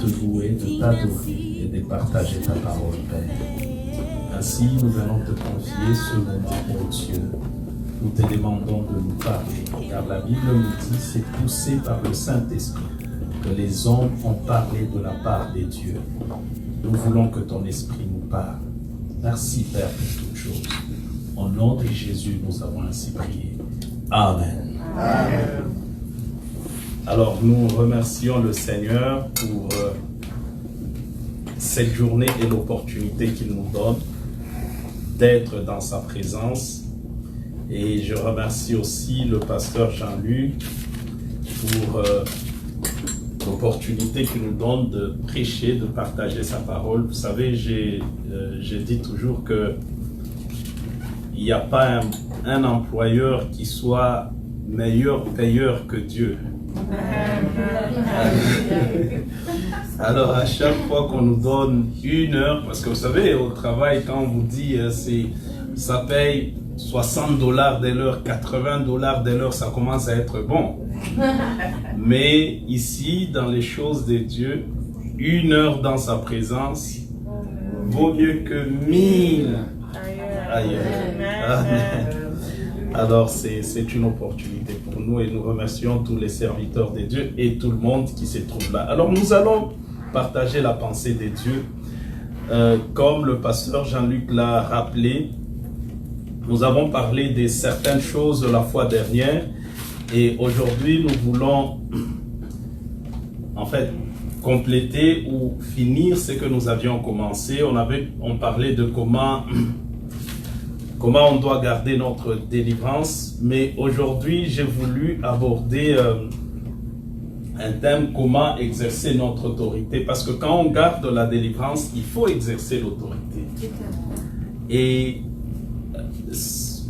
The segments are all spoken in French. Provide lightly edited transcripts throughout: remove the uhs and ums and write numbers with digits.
te louer, de t'adorer et de partager ta parole, Père. Ainsi, nous venons te confier ce moment, ô Dieu. Nous te demandons de nous parler, car la Bible nous dit, c'est poussé par le Saint-Esprit que les hommes ont parlé de la part des dieux. Nous voulons que ton esprit nous parle. Merci, Père, pour toutes choses. Au nom de Jésus, nous avons ainsi prié. Amen. Amen. Alors, nous remercions le Seigneur pour cette journée et l'opportunité qu'il nous donne d'être dans sa présence. Et je remercie aussi le pasteur Jean-Luc pour l'opportunité qu'il nous donne de prêcher, de partager sa parole. Vous savez, j'ai dit toujours que il n'y a pas un employeur qui soit meilleur payeur que Dieu. Alors à chaque fois qu'on nous donne 1 heure, parce que vous savez, au travail, quand on vous dit ça paye $60 de l'heure, $80 de l'heure, ça commence à être bon. Mais ici, dans les choses de Dieu, 1 heure dans sa présence vaut mieux que 1000 ailleurs. Amen. Alors, c'est une opportunité pour nous et nous remercions tous les serviteurs de Dieu et tout le monde qui se trouve là. Alors, nous allons partager la pensée de Dieu. Comme le pasteur Jean-Luc l'a rappelé, nous avons parlé de certaines choses la fois dernière et aujourd'hui, nous voulons en fait compléter ou finir ce que nous avions commencé. On parlait de comment on doit garder notre délivrance, mais aujourd'hui, j'ai voulu aborder un thème, comment exercer notre autorité, parce que quand on garde la délivrance, il faut exercer l'autorité. Et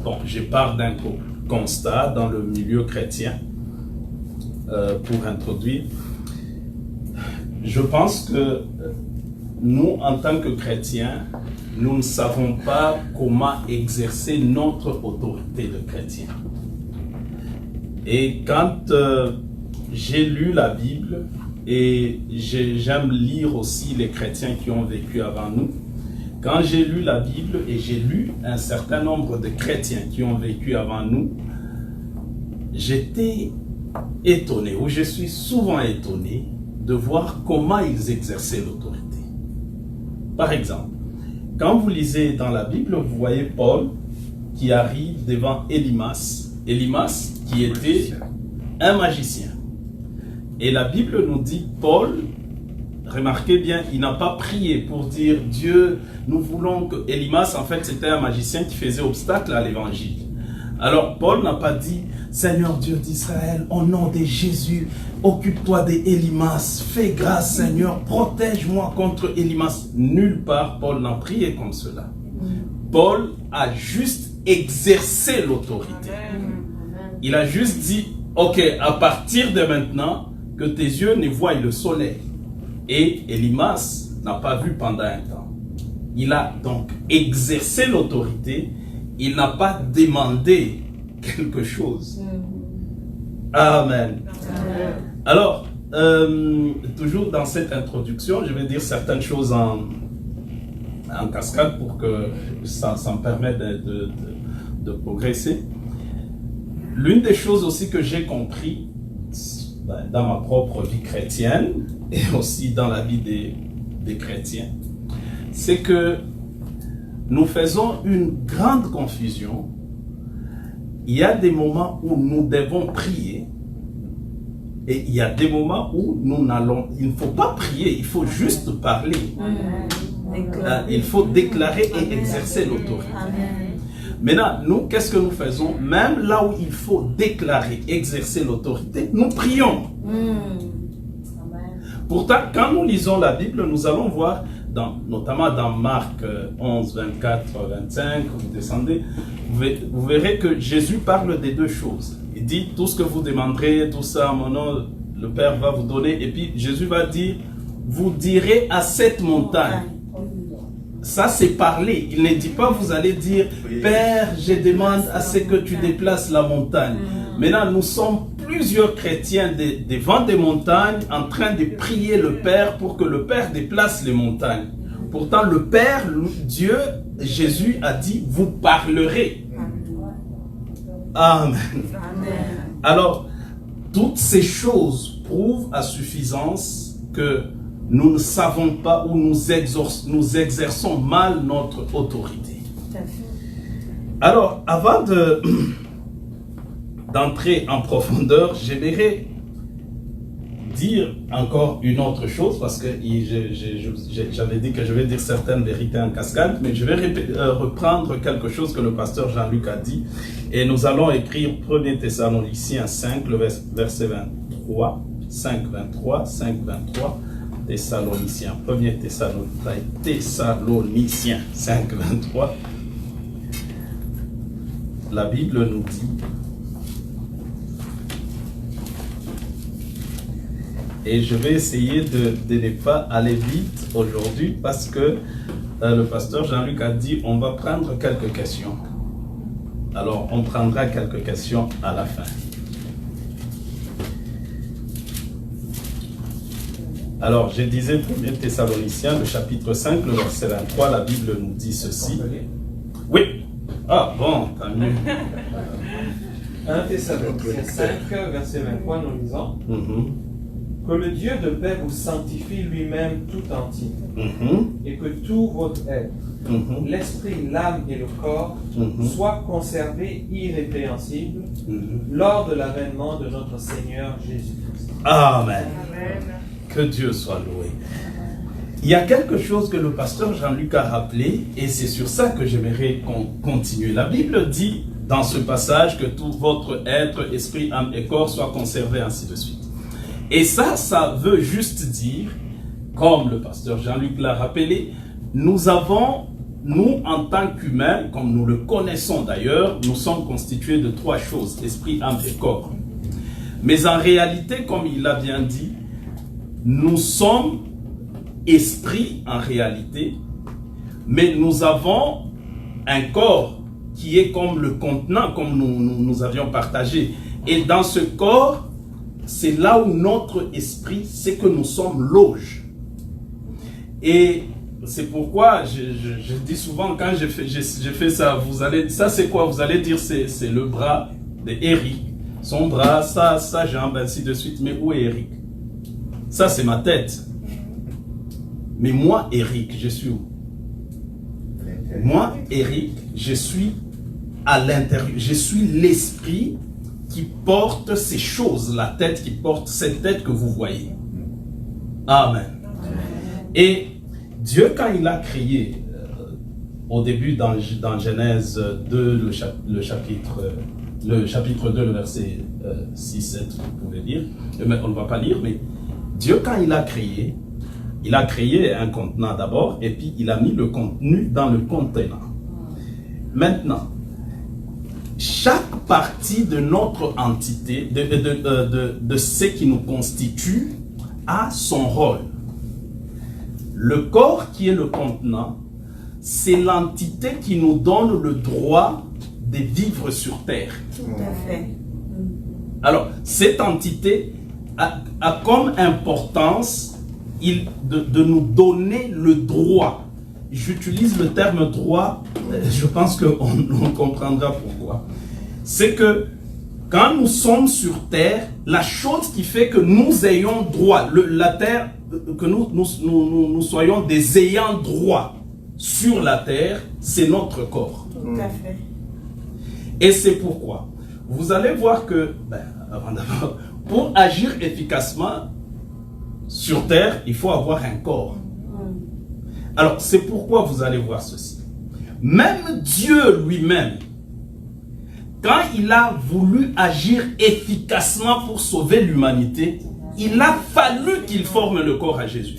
bon, je pars d'un constat dans le milieu chrétien pour introduire. Je pense que nous, en tant que chrétiens, nous ne savons pas comment exercer notre autorité de chrétien. Et quand j'ai lu la Bible, et j'aime lire aussi les chrétiens qui ont vécu avant nous, quand j'ai lu la Bible et j'ai lu un certain nombre de chrétiens qui ont vécu avant nous, j'étais étonné, ou je suis souvent étonné, de voir comment ils exerçaient l'autorité. Par exemple, quand vous lisez dans la Bible, vous voyez Paul qui arrive devant Élymas. Élymas qui était un magicien. Et la Bible nous dit, Paul, remarquez bien, il n'a pas prié pour dire Dieu, nous voulons que Élymas, en fait, c'était un magicien qui faisait obstacle à l'évangile. Alors, Paul n'a pas dit, Seigneur Dieu d'Israël, au nom de Jésus, occupe-toi d'Élymas, fais grâce Seigneur, protège-moi contre Élymas. Nulle part, Paul n'a prié comme cela. Paul a juste exercé l'autorité. Il a juste dit, ok, à partir de maintenant, que tes yeux ne voient le soleil. Et Élymas n'a pas vu pendant un temps. Il a donc exercé l'autorité, il n'a pas demandé quelque chose. Amen. Alors, toujours dans cette introduction, je vais dire certaines choses en cascade pour que ça me permette de progresser. L'une des choses aussi que j'ai compris dans ma propre vie chrétienne et aussi dans la vie des chrétiens, c'est que nous faisons une grande confusion. Il y a des moments où nous devons prier et il y a des moments où il ne faut pas prier, il faut juste parler. Il faut déclarer et exercer l'autorité. Maintenant, nous, qu'est-ce que nous faisons? Même là où il faut déclarer, exercer l'autorité, nous prions. Pourtant, quand nous lisons la Bible, nous allons voir, notamment dans Marc 11, 24, 25, vous descendez, vous verrez que Jésus parle des deux choses. Il dit, tout ce que vous demanderez, tout ça à mon nom, le Père va vous donner. Et puis Jésus va dire, vous direz à cette montagne. Ça, c'est parler. Il ne dit pas, vous allez dire, Père, je demande à ce que tu déplaces la montagne. Maintenant, nous sommes plus plusieurs chrétiens devant des montagnes en train de prier le Père pour que le Père déplace les montagnes. Pourtant, le Père, Dieu, Jésus a dit, vous parlerez. Amen. Alors, toutes ces choses prouvent à suffisance que nous ne savons pas ou nous exerçons mal notre autorité. Alors, avant d'entrer en profondeur, j'aimerais dire encore une autre chose, parce que j'avais dit que je vais dire certaines vérités en cascade, mais je vais reprendre quelque chose que le pasteur Jean-Luc a dit, et nous allons écrire 1 Thessaloniciens 5, le verset 23, 5, 23, 5, 23, Thessaloniciens, 1 Thessaloniciens 5, 23, la Bible nous dit, et je vais essayer de ne pas aller vite aujourd'hui parce que le pasteur Jean-Luc a dit on va prendre quelques questions. Alors on prendra quelques questions à la fin. Alors je disais 1 Thessaloniciens, le chapitre 5, le verset 23, la Bible nous dit ceci. Oui. Ah bon, tant mieux. 1 Thessaloniciens 5, verset 23, nous lisons. Que le Dieu de paix vous sanctifie lui-même tout entier, et que tout votre être, l'esprit, l'âme et le corps, soient conservés irrépréhensibles lors de l'avènement de notre Seigneur Jésus-Christ. Amen. Que Dieu soit loué. Il y a quelque chose que le pasteur Jean-Luc a rappelé, et c'est sur ça que j'aimerais qu'on continue. La Bible dit dans ce passage que tout votre être, esprit, âme et corps soient conservés, ainsi de suite. Et ça veut juste dire, comme le pasteur Jean-Luc l'a rappelé, nous avons, nous en tant qu'humains, comme nous le connaissons d'ailleurs, nous sommes constitués de trois choses, esprit, âme et corps. Mais en réalité, comme il l'a bien dit, nous sommes esprit en réalité, mais nous avons un corps qui est comme le contenant, comme nous avions partagé. Et dans ce corps, c'est là où notre esprit, c'est que nous sommes loge. Et c'est pourquoi je dis souvent, quand je fais ça, vous allez, ça c'est quoi? Vous allez dire c'est le bras d'Éric. Son bras, sa jambe, ainsi de suite. Mais où est Éric? Ça c'est ma tête. Mais moi, Éric, je suis où? Moi, Éric, je suis à l'intérieur. Je suis l'esprit qui porte ces choses, la tête qui porte cette tête que vous voyez. Amen. Et Dieu, quand il a créé, au début dans Genèse 2, le chapitre 2, le verset 6, 7, vous pouvez lire, mais on ne va pas lire, mais Dieu, quand il a créé un contenant d'abord, et puis il a mis le contenu dans le contenant. Maintenant, chaque partie de notre entité, de ce qui nous constitue, a son rôle. Le corps qui est le contenant, c'est l'entité qui nous donne le droit de vivre sur terre. Tout à fait. Alors, cette entité a comme importance de nous donner le droit. J'utilise le terme droit, je pense qu'on comprendra pourquoi. C'est que quand nous sommes sur terre, la chose qui fait que nous ayons droit, la terre, que nous soyons des ayants droit sur la terre, c'est notre corps. Tout à fait. Et c'est pourquoi vous allez voir que, avant d'abord, pour agir efficacement sur terre, il faut avoir un corps. Alors, c'est pourquoi vous allez voir ceci. Même Dieu lui-même, quand il a voulu agir efficacement pour sauver l'humanité, il a fallu qu'il forme le corps à Jésus.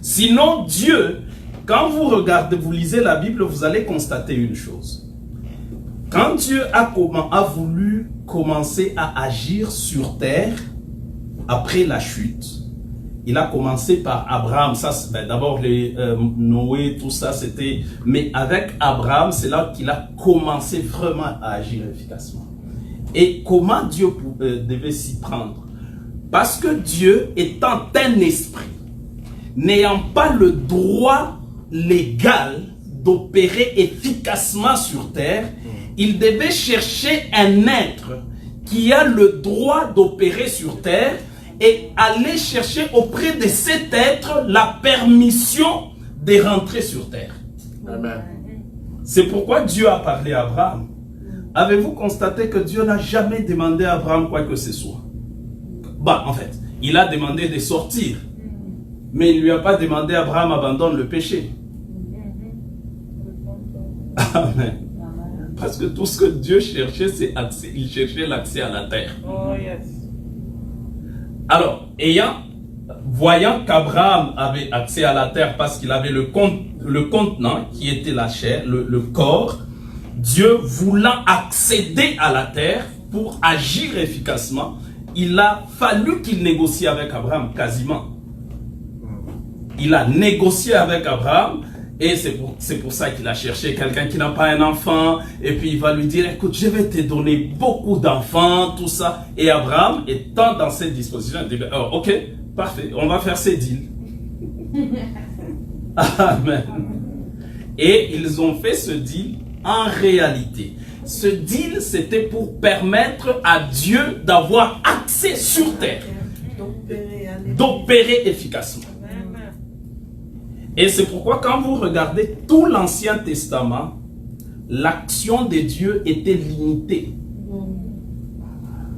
Sinon, Dieu, quand vous regardez, vous lisez la Bible, vous allez constater une chose. Quand Dieu a voulu commencer à agir sur terre, après la chute, il a commencé par Abraham. Ça, d'abord, Noé, tout ça, c'était... Mais avec Abraham, c'est là qu'il a commencé vraiment à agir efficacement. Et comment Dieu devait s'y prendre? Parce que Dieu étant un esprit, n'ayant pas le droit légal d'opérer efficacement sur terre, il devait chercher un être qui a le droit d'opérer sur terre et aller chercher auprès de cet être la permission de rentrer sur terre. Amen. C'est pourquoi Dieu a parlé à Abraham. Avez-vous constaté que Dieu n'a jamais demandé à Abraham quoi que ce soit? Bah, en fait, il a demandé de sortir. Mais il ne lui a pas demandé à Abraham abandonne le péché. Amen. Parce que tout ce que Dieu cherchait, c'est accès. Il cherchait l'accès à la terre. Oh, yes. Alors, voyant qu'Abraham avait accès à la terre parce qu'il avait le contenant qui était la chair, le corps, Dieu voulant accéder à la terre pour agir efficacement, il a fallu qu'il négocie avec Abraham quasiment. Il a négocié avec Abraham et c'est pour ça qu'il a cherché quelqu'un qui n'a pas un enfant et puis il va lui dire écoute, je vais te donner beaucoup d'enfants, tout ça. Et Abraham étant dans cette disposition, il dit oh, ok, parfait, on va faire ces deals. Amen. Et ils ont fait ce deal en réalité. Ce deal, c'était pour permettre à Dieu d'avoir accès sur terre, d'opérer efficacement. Et c'est pourquoi quand vous regardez tout l'Ancien Testament, l'action de Dieu était limitée.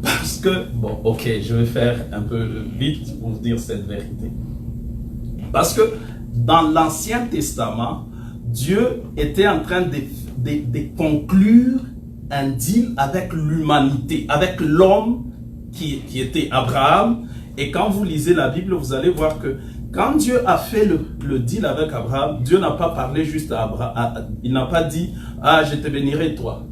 Parce que, bon, ok, je vais faire un peu vite pour dire cette vérité. Parce que dans l'Ancien Testament, Dieu était en train de conclure un deal avec l'humanité, avec l'homme qui était Abraham. Et quand vous lisez la Bible, vous allez voir que quand Dieu a fait le deal avec Abraham, Dieu n'a pas parlé juste à Abraham. Il n'a pas dit, ah, je te bénirai toi.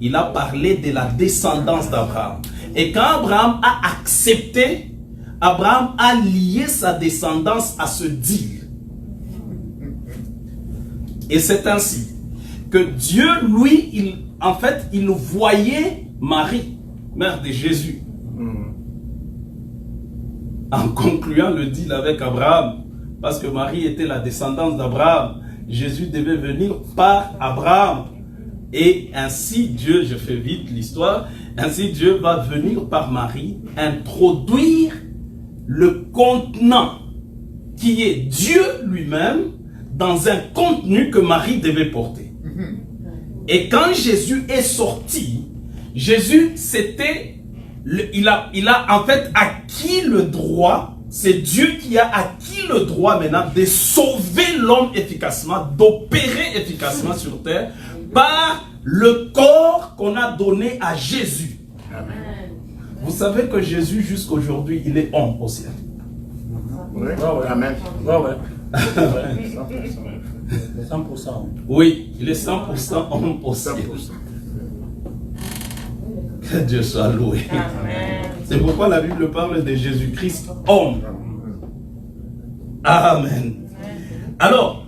Il a parlé de la descendance d'Abraham. Et quand Abraham a accepté, Abraham a lié sa descendance à ce deal. Et c'est ainsi que Dieu, lui, il voyait Marie, mère de Jésus, en concluant le deal avec Abraham, parce que Marie était la descendance d'Abraham. Jésus devait venir par Abraham. Et ainsi Dieu, je fais vite l'histoire, ainsi Dieu va venir par Marie introduire le contenant qui est Dieu lui-même dans un contenu que Marie devait porter. Et quand Jésus est sorti, Jésus il a en fait acquis le droit, c'est Dieu qui a acquis le droit maintenant de sauver l'homme efficacement, d'opérer efficacement sur terre par le corps qu'on a donné à Jésus. Amen. Vous savez que Jésus jusqu'aujourd'hui, il est homme au ciel. Oui. Amen. Ouais. 100%. Oui, il est 100% homme au ciel. Que Dieu soit loué. Amen. C'est pourquoi la Bible parle de Jésus-Christ homme. Amen. Alors,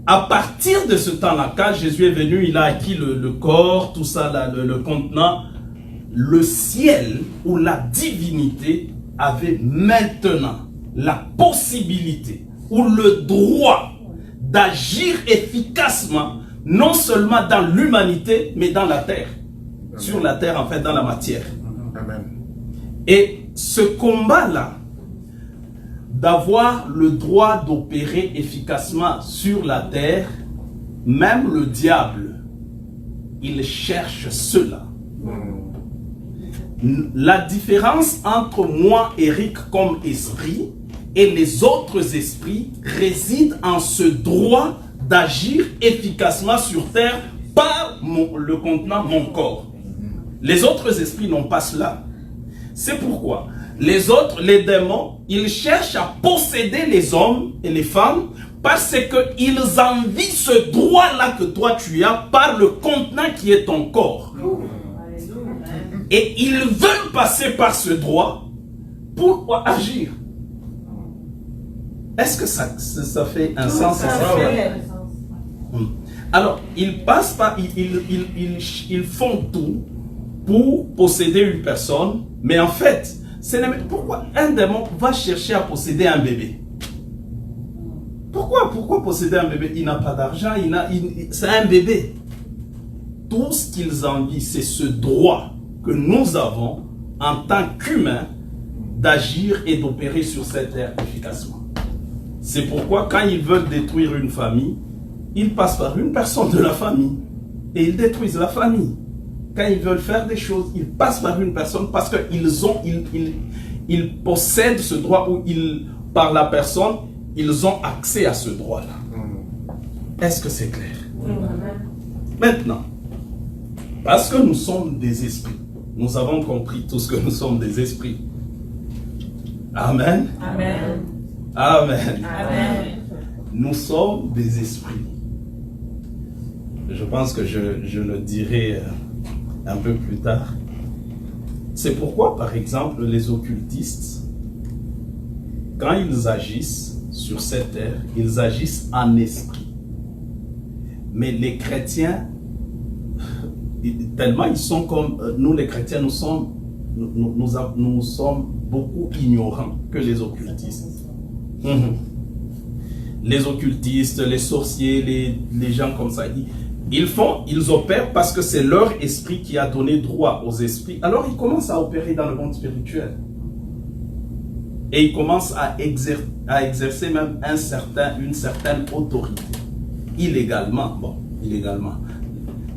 à partir de ce temps-là, quand Jésus est venu, il a acquis le corps, tout ça, le contenant. Le ciel ou la divinité avait maintenant la possibilité ou le droit d'agir efficacement, non seulement dans l'humanité, mais dans la terre. Amen. Sur la terre, en fait, dans la matière. Amen. Et ce combat-là, d'avoir le droit d'opérer efficacement sur la terre, même le diable, il cherche cela. La différence entre moi, Eric, comme esprit, et les autres esprits réside en ce droit d'agir efficacement sur terre par le contenant mon corps. Les autres esprits n'ont pas cela. C'est pourquoi les autres, les démons, ils cherchent à posséder les hommes et les femmes parce qu'ils envient ce droit-là que toi tu as par le contenant qui est ton corps. Et ils veulent passer par ce droit pour agir. Est-ce que ça fait un sens? Alors, ils passent par, ils font tout pour posséder une personne, mais en fait, pourquoi un démon va chercher à posséder un bébé? Pourquoi posséder un bébé? Il n'a pas d'argent, c'est un bébé. Tout ce qu'ils envient, c'est ce droit que nous avons en tant qu'humains d'agir et d'opérer sur cette terre efficacement. C'est pourquoi quand ils veulent détruire une famille, ils passent par une personne de la famille et ils détruisent la famille. Quand ils veulent faire des choses, ils passent par une personne parce qu'ils possèdent ce droit ou par la personne, ils ont accès à ce droit-là. Est-ce que c'est clair? Maintenant, parce que nous sommes des esprits, nous avons compris tous que nous sommes des esprits. Amen. Amen. Amen. Amen. Nous sommes des esprits. Je pense que je le dirai un peu plus tard. C'est pourquoi, par exemple, les occultistes, quand ils agissent sur cette terre, ils agissent en esprit. Mais les chrétiens, tellement ils sont comme nous les chrétiens, nous sommes beaucoup ignorants que les occultistes. Les occultistes, les sorciers, les gens comme ça, ils opèrent parce que c'est leur esprit qui a donné droit aux esprits. Alors ils commencent à opérer dans le monde spirituel. Et ils commencent à exercer même une certaine autorité. Illégalement,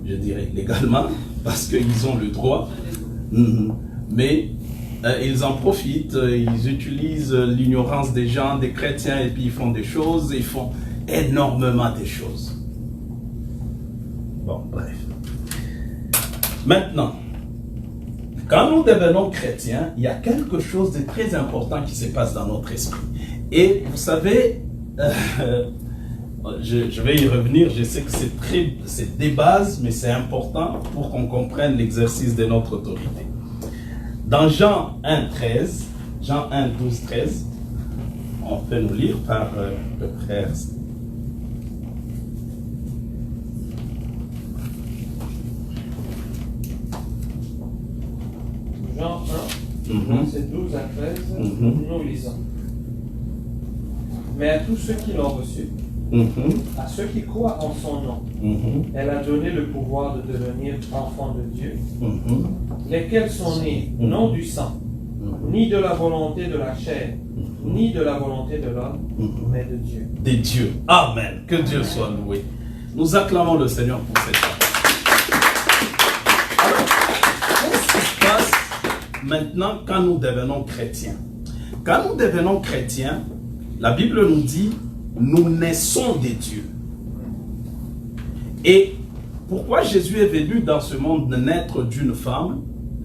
je dirais légalement, parce qu'ils ont le droit. Mais ils en profitent, ils utilisent l'ignorance des gens, des chrétiens, et puis ils font des choses, ils font énormément de choses. Bon, bref. Maintenant, quand nous devenons chrétiens, il y a quelque chose de très important qui se passe dans notre esprit. Et vous savez, je vais y revenir, je sais que c'est des bases, mais c'est important pour qu'on comprenne l'exercice de notre autorité. Dans Jean 1, 12, 13, on peut nous lire par le frère. Jean 1, verset 12 à 13, nous lisons. Mais à tous ceux qui l'ont reçu, à ceux qui croient en son nom, elle a donné le pouvoir de devenir enfants de Dieu, lesquels sont nés non du sang, ni de la volonté de la chair, ni de la volonté de l'homme, mais de Dieu. De Dieu. Amen. Que Dieu soit loué. Nous acclamons le Seigneur pour cette chose. Alors, qu'est-ce qui se passe maintenant quand nous devenons chrétiens? Quand nous devenons chrétiens, la Bible nous dit nous naissons des dieux. Et pourquoi Jésus est venu dans ce monde naître d'une femme?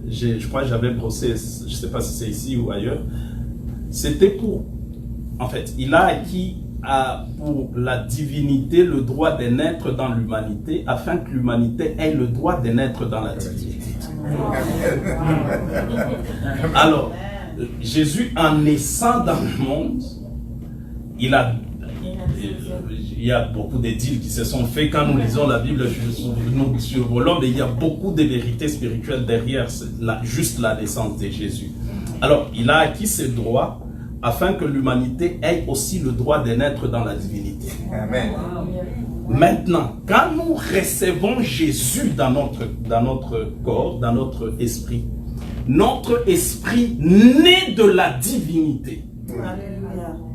Je crois que j'avais brossé, je ne sais pas si c'est ici ou ailleurs. C'était pour, en fait, il a acquis pour la divinité le droit de naître dans l'humanité, afin que l'humanité ait le droit de naître dans la divinité. Alors, Jésus, en naissant dans le monde, il y a beaucoup d'édiles qui se sont faits. Quand nous lisons la Bible, nous survolons, mais il y a beaucoup de vérités spirituelles derrière juste la naissance de Jésus. Alors, il a acquis ce droit afin que l'humanité ait aussi le droit de naître dans la divinité. Amen. Maintenant, quand nous recevons Jésus dans notre corps, dans notre esprit naît de la divinité.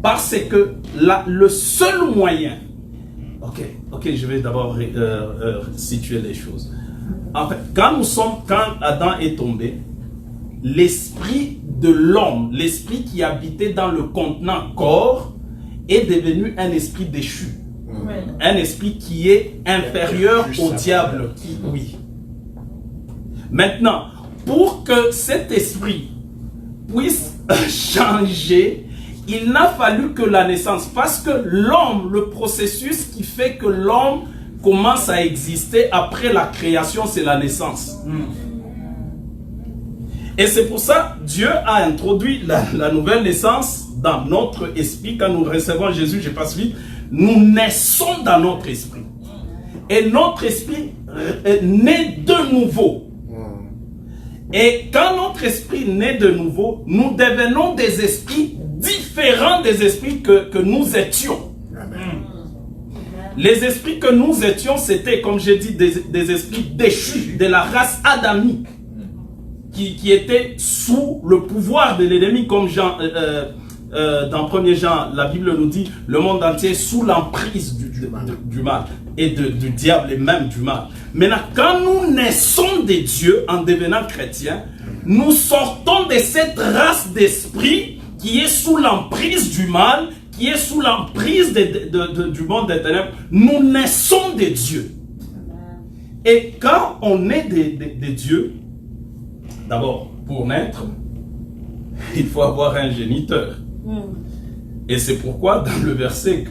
Parce que le seul moyen, ok, je vais d'abord situer les choses. En fait, quand Adam est tombé, l'esprit de l'homme, l'esprit qui habitait dans le contenant corps, est devenu un esprit déchu. Un esprit qui est inférieur au diable. Oui. Maintenant, pour que cet esprit puisse changer, il n'a fallu que la naissance, parce que l'homme, le processus qui fait que l'homme commence à exister après la création, c'est la naissance. Et c'est pour ça que Dieu a introduit la nouvelle naissance dans notre esprit. Quand nous recevons Jésus, je passe vite, nous naissons dans notre esprit. Et notre esprit naît de nouveau. Et quand notre esprit naît de nouveau, nous devenons des esprits différents des esprits que nous étions. Amen. Les esprits que nous étions, c'était, comme j'ai dit, des esprits déchus de la race adamique, qui étaient sous le pouvoir de l'ennemi, comme Jean, dans 1er Jean, la Bible nous dit, le monde entier est sous l'emprise du mal, et du diable et même du mal. Maintenant, quand nous naissons de Dieu en devenant chrétiens, nous sortons de cette race d'esprit qui est sous l'emprise du mal, qui est sous l'emprise du monde des ténèbres. Nous naissons de Dieu. Et quand on est de Dieu, d'abord, pour naître, il faut avoir un géniteur. Et c'est pourquoi, dans le verset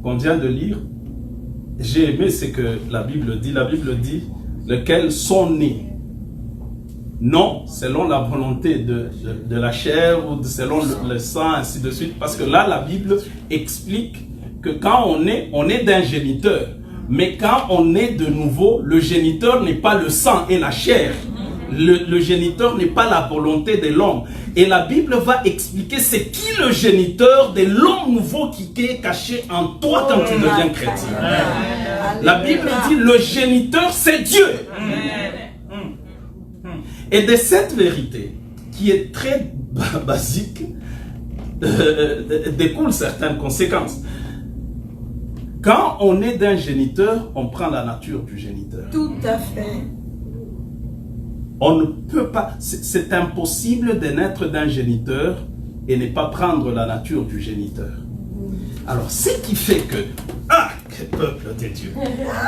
qu'on vient de lire, j'ai aimé ce que la Bible dit. La Bible dit, lesquels sont nés. Non, selon la volonté de la chair ou selon le sang, ainsi de suite. Parce que là, la Bible explique que quand on est d'un géniteur. Mais quand on est de nouveau, le géniteur n'est pas le sang et la chair. Le géniteur n'est pas la volonté de l'homme. Et la Bible va expliquer c'est qui le géniteur de l'homme nouveau qui est caché en toi quand tu deviens chrétien. La Bible dit le géniteur c'est Dieu. Et de cette vérité, qui est très basique, découlent certaines conséquences. Quand on est d'un géniteur, on prend la nature du géniteur. Tout à fait. On ne peut pas, c'est impossible de naître d'un géniteur et ne pas prendre la nature du géniteur. Alors, ce qui fait que, quel peuple de Dieu,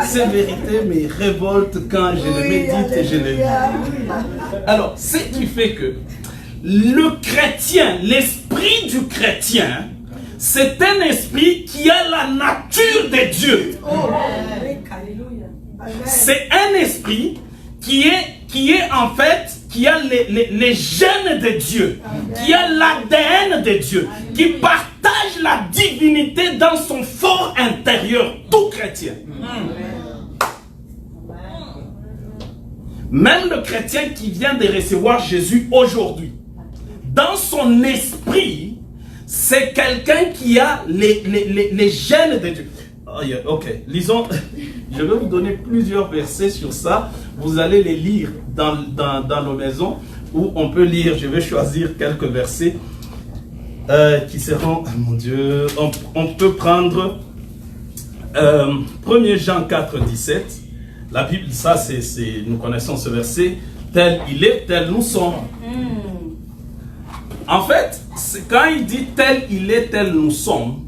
ces vérités me révoltent quand je les médite et je les lis. Alors, ce qui fait que le chrétien, l'esprit du chrétien, c'est un esprit qui a la nature de Dieu. C'est un esprit qui est en fait, qui a les gènes de Dieu, qui a l'ADN de Dieu, qui partage la divinité dans son fort intérieur, tout chrétien. Même le chrétien qui vient de recevoir Jésus aujourd'hui, dans son esprit, c'est quelqu'un qui a les gènes de Dieu. Oh yeah, ok, lisons. Je vais vous donner plusieurs versets sur ça. Vous allez les lire dans nos maisons où on peut lire. Je vais choisir quelques versets qui seront, mon Dieu, on peut prendre 1er Jean 4, 17. La Bible, ça, nous connaissons ce verset. Tel il est, tel nous sommes. En fait, quand il dit tel il est, tel nous sommes,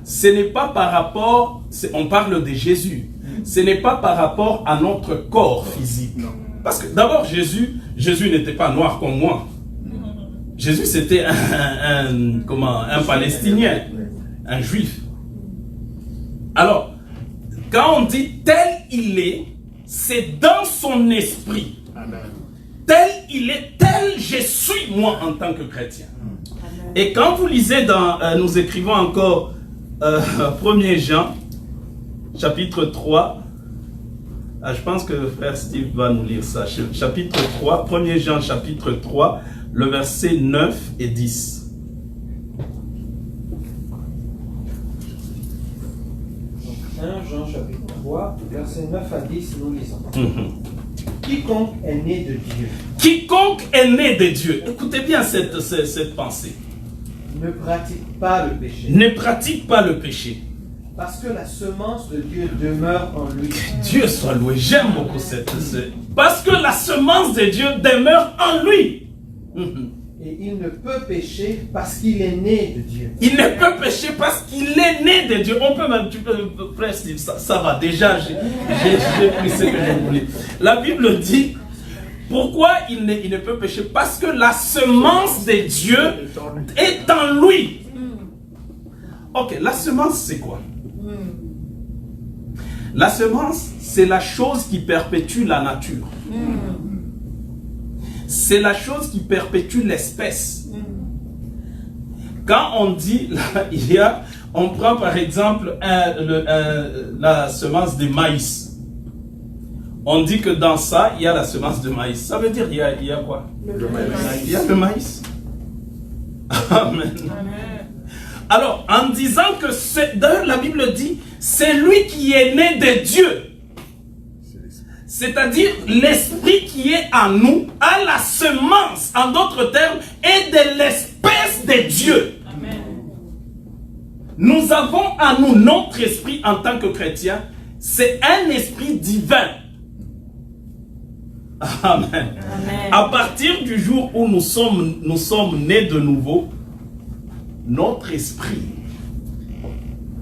ce n'est pas par rapport, on parle de Jésus, ce n'est pas par rapport à notre corps physique. Parce que d'abord, Jésus n'était pas noir comme moi. Jésus, c'était un Palestinien, un Juif. Alors, quand on dit tel il est, c'est dans son esprit. Amen. Tel il est, tel je suis moi en tant que chrétien. Et quand vous lisez nous écrivons encore 1er Jean, chapitre 3, je pense que frère Steve va nous lire ça, chapitre 3, 1er Jean, chapitre 3, le verset 9 et 10. Donc, 1 Jean, chapitre 3, verset 9 à 10, nous lisons. Quiconque est né de Dieu. Quiconque est né de Dieu. Écoutez bien cette pensée. Ne pratique pas le péché. Ne pratique pas le péché. Parce que la semence de Dieu demeure en lui. Dieu soit loué. J'aime beaucoup cette. Parce que la semence de Dieu demeure en lui. Et il ne peut pécher parce qu'il est né de Dieu. Il ne peut pécher parce qu'il est né de Dieu. On peut même, frère Steve, ça va déjà, j'ai pris ce que je voulais. La Bible dit, pourquoi il ne peut pécher? Parce que la semence de Dieu est en lui. Ok, la semence c'est quoi? La semence, c'est la chose qui perpétue la nature. C'est la chose qui perpétue l'espèce. Quand on dit, on prend par exemple la semence de maïs. On dit que dans ça, il y a la semence de maïs. Ça veut dire il y a quoi? Le maïs. Il y a le maïs. Amen. Alors, en disant que d'ailleurs la Bible dit, c'est lui qui est né de Dieu. C'est-à-dire l'esprit qui est en nous a la semence, en d'autres termes, est de l'espèce de Dieu. Amen. Nous avons en nous notre esprit en tant que chrétien, c'est un esprit divin. Amen. Amen. À partir du jour où nous sommes nés de nouveau, notre esprit,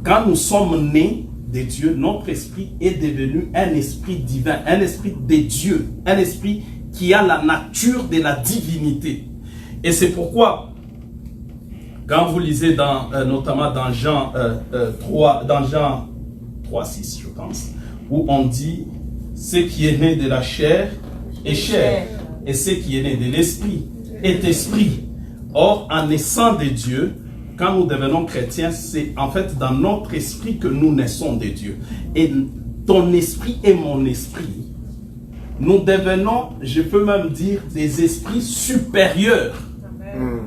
quand nous sommes nés de Dieu, notre esprit est devenu un esprit divin, un esprit de Dieu, un esprit qui a la nature de la divinité. Et c'est pourquoi, quand vous lisez notamment dans Jean 3:6, je pense, où on dit, ce qui est né de la chair est chair, et ce qui est né de l'esprit est esprit. Or, en naissant de Dieu, quand nous devenons chrétiens, c'est en fait dans notre esprit que nous naissons de Dieu. Et ton esprit et mon esprit, nous devenons, je peux même dire, des esprits supérieurs. Amen.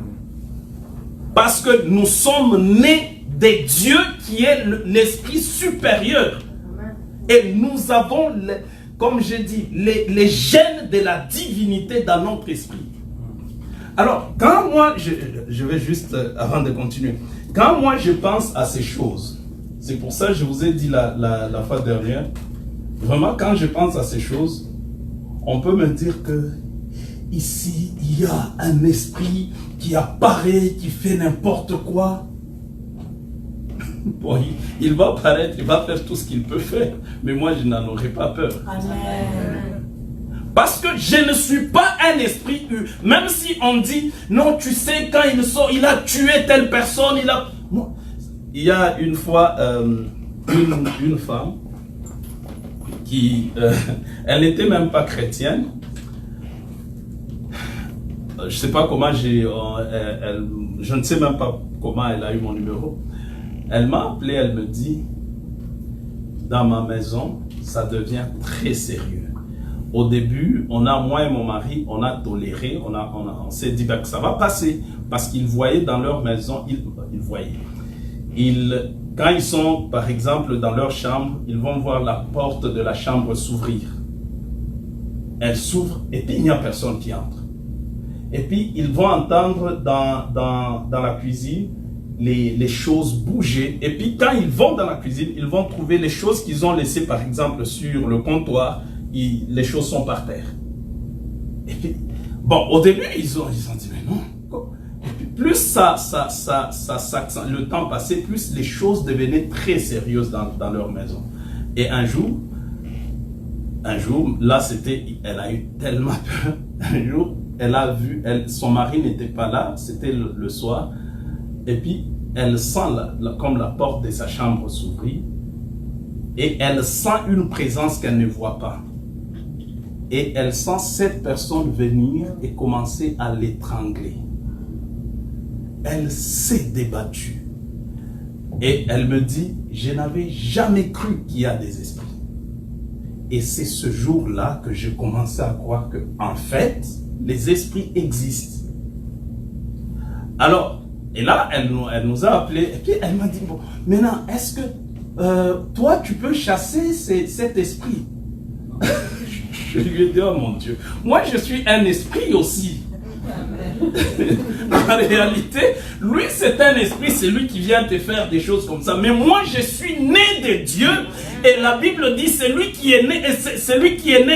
Parce que nous sommes nés de Dieu qui est l'esprit supérieur. Amen. Et nous avons, comme j'ai dit, les gènes de la divinité dans notre esprit. Alors, quand moi, je vais juste, avant de continuer, quand moi je pense à ces choses, c'est pour ça que je vous ai dit la fois dernière, vraiment quand je pense à ces choses, on peut me dire que ici, il y a un esprit qui apparaît, qui fait n'importe quoi. Bon, il va apparaître, il va faire tout ce qu'il peut faire, mais moi je n'en aurai pas peur. Amen. Parce que je ne suis pas un esprit, même si on dit, non, tu sais, quand il sort, il a tué telle personne, Non. Il y a une fois, une femme, qui, elle n'était même pas chrétienne. Je ne sais pas comment je ne sais même pas comment elle a eu mon numéro. Elle m'a appelé, elle me dit, dans ma maison, ça devient très sérieux. Au début, moi et mon mari, on a toléré, on s'est dit que ça va passer. Parce qu'ils voyaient dans leur maison, quand ils sont, par exemple, dans leur chambre, ils vont voir la porte de la chambre s'ouvrir. Elle s'ouvre et puis il n'y a personne qui entre. Et puis, ils vont entendre dans la cuisine les choses bouger. Et puis, quand ils vont dans la cuisine, ils vont trouver les choses qu'ils ont laissées, par exemple, sur le comptoir. Les choses sont par terre. Et puis, bon, au début, ils ont dit, mais non. Et puis, plus le temps passait, plus les choses devenaient très sérieuses dans leur maison. Et un jour, là, elle a eu tellement peur. Un jour, elle a vu, son mari n'était pas là, c'était le soir. Et puis, elle sent comme la porte de sa chambre s'ouvrir. Et elle sent une présence qu'elle ne voit pas. Et elle sent cette personne venir et commencer à l'étrangler. Elle s'est débattue. Et elle me dit, je n'avais jamais cru qu'il y a des esprits. Et c'est ce jour-là que j'ai commencé à croire que, en fait, les esprits existent. Alors, et là, elle nous a appelés. Et puis elle m'a dit, bon, maintenant, est-ce que toi, tu peux chasser cet esprit? Je lui ai dit, oh mon Dieu, moi je suis un esprit aussi. En réalité, lui c'est un esprit, c'est lui qui vient te faire des choses comme ça. Mais moi je suis né de Dieu. Et la Bible dit, celui qui est né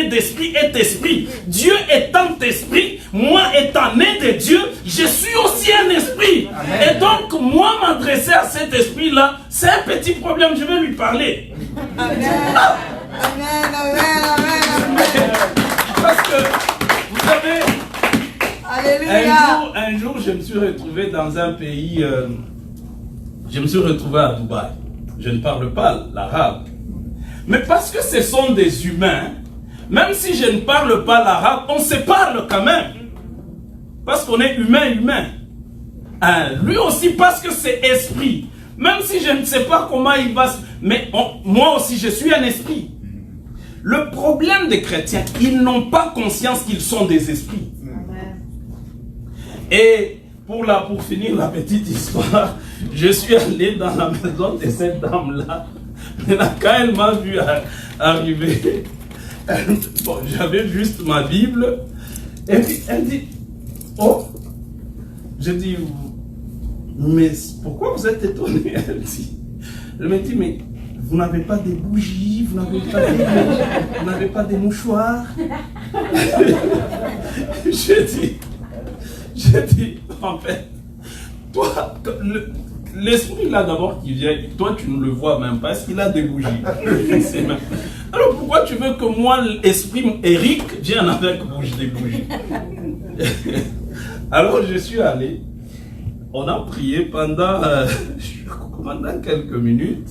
d'esprit est esprit. Dieu étant esprit, moi étant né de Dieu, je suis aussi un esprit. Amen. Et donc moi m'adresser à cet esprit-là, c'est un petit problème, je vais lui parler. Amen. Ah. Amen, amen, amen, amen. Parce que, vous savez, alléluia. Un jour, je me suis retrouvé dans un pays, je me suis retrouvé à Dubaï. Je ne parle pas l'arabe. Mais parce que ce sont des humains, même si je ne parle pas l'arabe, on se parle quand même. Parce qu'on est humain. Lui aussi, parce que c'est esprit. Même si je ne sais pas comment il va... Mais moi aussi, je suis un esprit. Le problème des chrétiens, ils n'ont pas conscience qu'ils sont des esprits. Et pour finir la petite histoire, je suis allé dans la maison de cette dame-là. Quand elle m'a vu arriver, j'avais juste ma Bible. Et puis elle dit, oh, je dis, mais pourquoi vous êtes étonné? Elle me dit, mais vous n'avez pas des bougies, vous n'avez pas des mouchoirs. J'ai dit, en fait, toi, l'esprit là d'abord qui vient, toi tu ne le vois même pas, est-ce qu'il a des bougies? Alors pourquoi tu veux que moi, l'esprit Eric, vienne avec des bougies? Alors je suis allé, on a prié pendant quelques minutes,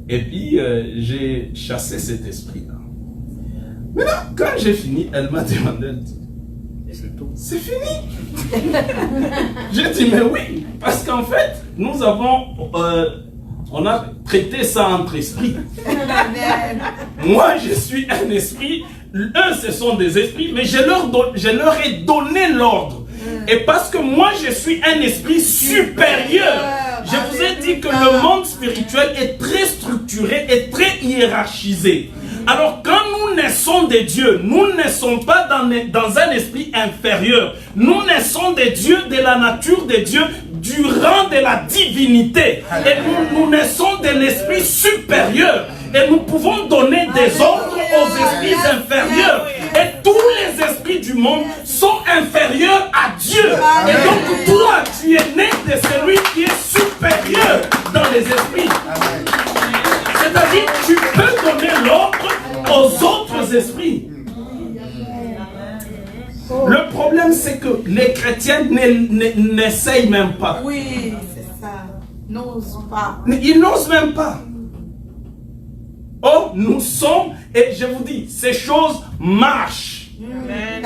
et puis j'ai chassé cet esprit-là. Maintenant, quand j'ai fini, elle m'a demandé, elle dit, c'est fini. J'ai dit, mais oui, parce qu'en fait, nous avons, on a traité ça entre esprits. Moi, je suis un esprit, eux, ce sont des esprits, mais je leur ai donné l'ordre. Et parce que moi, je suis un esprit supérieur. Je vous ai dit que le monde spirituel est très structuré et très hiérarchisé. Alors quand nous naissons des dieux, nous ne naissons pas dans un esprit inférieur. Nous naissons des dieux de la nature des dieux, du rang de la divinité. Et nous naissons de l'esprit supérieur. Et nous pouvons donner des ordres aux esprits inférieurs. Et tous les esprits du monde sont inférieurs à Dieu. Et donc toi, tu es né de celui qui est supérieur dans les esprits. C'est-à-dire que tu peux donner l'ordre aux autres esprits. Le problème, c'est que les chrétiens n'essayent même pas. Oui, c'est ça. N'osent pas. Ils n'osent même pas. Oh, nous sommes, et je vous dis, ces choses marchent. Amen.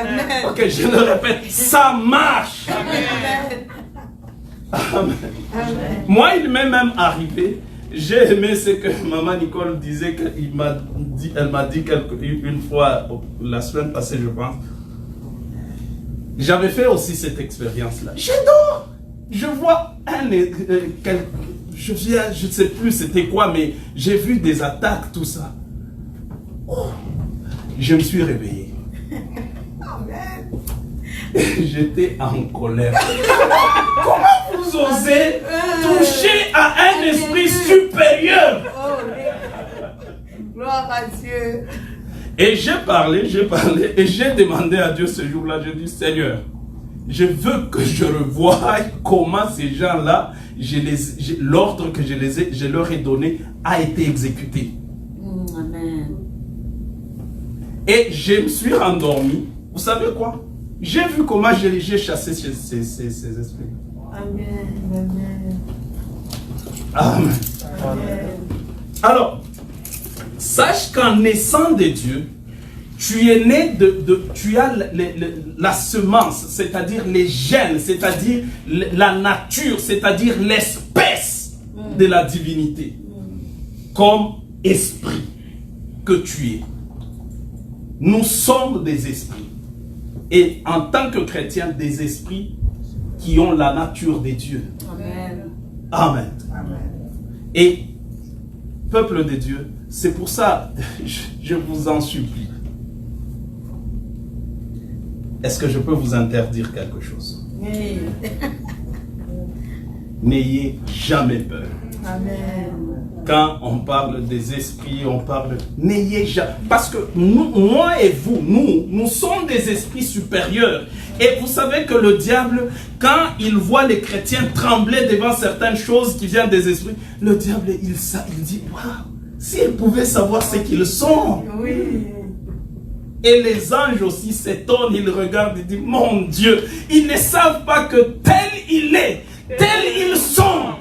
Ok, je le répète, ça marche. Amen. Amen. Amen. Moi, il m'est même arrivé. J'ai aimé ce que maman Nicole disait, elle m'a dit une fois, la semaine passée, je pense. J'avais fait aussi cette expérience-là. Je dors, je vois je ne sais plus c'était quoi, mais j'ai vu des attaques, tout ça. Oh, je me suis réveillé. J'étais en colère. Comment vous osez toucher à un esprit supérieur? Gloire à Dieu. Et j'ai parlé, et j'ai demandé à Dieu ce jour-là, j'ai dit, Seigneur, je veux que je revoie comment ces gens-là, l'ordre que je leur ai donné a été exécuté. Amen. Et je me suis rendormi. Vous savez quoi? J'ai vu comment j'ai chassé ces esprits. Amen. Amen. Amen. Amen. Alors, sache qu'en naissant de Dieu, tu es né tu as la semence, c'est-à-dire les gènes, c'est-à-dire la nature, c'est-à-dire l'espèce de la divinité, comme esprit que tu es. Nous sommes des esprits. Et en tant que chrétiens, des esprits qui ont la nature des dieux. Amen. Amen. Amen. Et, peuple de Dieu, c'est pour ça, je vous en supplie. Est-ce que je peux vous interdire quelque chose? Oui. N'ayez jamais peur. Amen. Quand on parle des esprits, on parle... N'ayez jamais... Parce que nous, moi et vous, nous sommes des esprits supérieurs. Et vous savez que le diable, quand il voit les chrétiens trembler devant certaines choses qui viennent des esprits, le diable, il dit, waouh, s'il pouvait savoir ce qu'ils sont. Oui. Et les anges aussi s'étonnent, ils regardent et disent, mon Dieu, ils ne savent pas que tel il est, tel ils sont.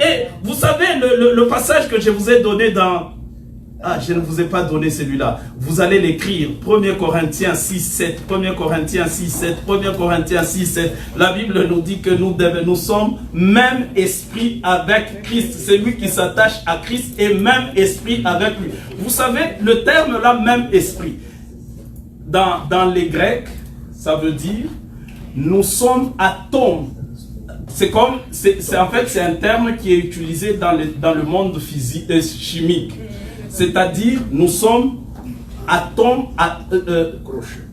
Et vous savez, le passage que je vous ai donné dans Ah, je ne vous ai pas donné celui-là. Vous allez l'écrire. 1 Corinthiens 6, 7. 1 Corinthiens 6, 7. 1 Corinthiens 6, 7. La Bible nous dit que nous sommes même esprit avec Christ. C'est lui qui s'attache à Christ et même esprit avec lui. Vous savez, le terme là, même esprit, dans les Grecs, ça veut dire nous sommes atomes. En fait, c'est un terme qui est utilisé dans le monde physique, chimique. C'est-à-dire, nous sommes atomes